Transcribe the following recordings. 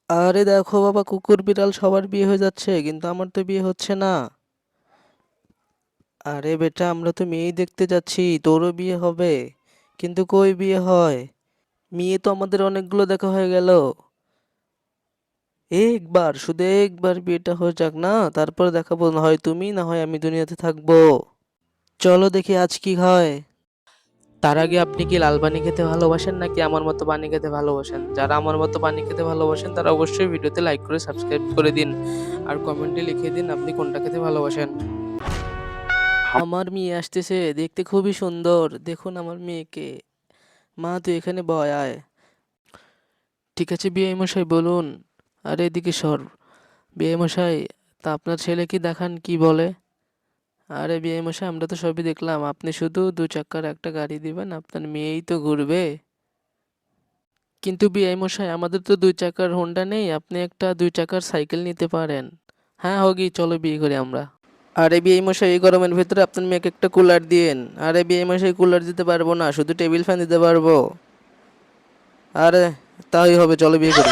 আরে দেখো বাবা, কুকুর বিড়াল সবার বিয়ে হয়ে যাচ্ছে, কিন্তু আমার তো বিয়ে হচ্ছে না। আরে বেটা, আমরা তো মেয়েই দেখতে যাচ্ছি, তোরও বিয়ে হবে। কিন্তু কই বিয়ে হয়? মেয়ে তো আমাদের অনেকগুলো দেখা হয়ে গেল। একবার, শুধু একবার বিয়েটা হয়ে যাক না, তারপর দেখাবো, না হয় তুমি না হয় আমি দুনিয়াতে থাকবো। চলো দেখি আজ কি হয়। তার আগে আপনি কি লাল পানি খেতে ভালোবাসেন নাকি আমার মতো পানি খেতে ভালোবাসেন? যারা আমার মতো পানি খেতে ভালোবাসেন তারা অবশ্যই ভিডিওতে লাইক করে সাবস্ক্রাইব করে দিন। আর কমেন্টে লিখে দিন আপনি কোনটা খেতে ভালোবাসেন। আমার মেয়ে আসতেছে, দেখতে খুবই সুন্দর, দেখুন আমার মেয়েকে। মা তুই এখানে বয় আয়। ঠিক আছে বিআই মশাই, বলুন। আরে এদিকে সর। বিআই মশাই, তা আপনার ছেলে কি দেখান কি বলে? আরে বিআই মশাই, আমরা তো সবই দেখলাম, আপনি শুধু দু চাকার একটা গাড়ি দিবেন, আপনার মেয়েই তো ঘুরবে। কিন্তু বিআই মশাই, আমাদের তো দুই চাকার হোন্ডা নেই, আপনি একটা দুই চাকার সাইকেল নিতে পারেন। হ্যাঁ হগি, চলো বিয়ে করি আমরা। আরে বিআই মশাই, এই গরমের ভিতরে আপনার মেয়েকে একটা কুলার দিয়েন। আরে বিআই মশাই, কুলার দিতে পারবো না, শুধু টেবিল ফ্যান দিতে পারবো। আরে তাই হবে, চলো বিয়ে করি।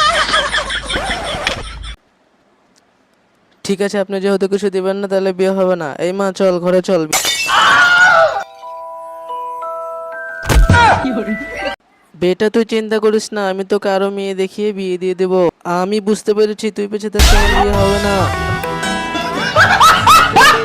ঠিক আছে, আপনি যেহেতু কিছু দিবেন না তাহলে বিয়ে হবে না। এই মা চল ঘরে চল। বেটা তুই চিন্তা করিস না, আমি তোকে আরো মেয়ে দেখিয়ে বিয়ে দিয়ে দেবো। আমি বুঝতে পেরেছি তুই পেছে থাকতে আমার বিয়ে হবে না।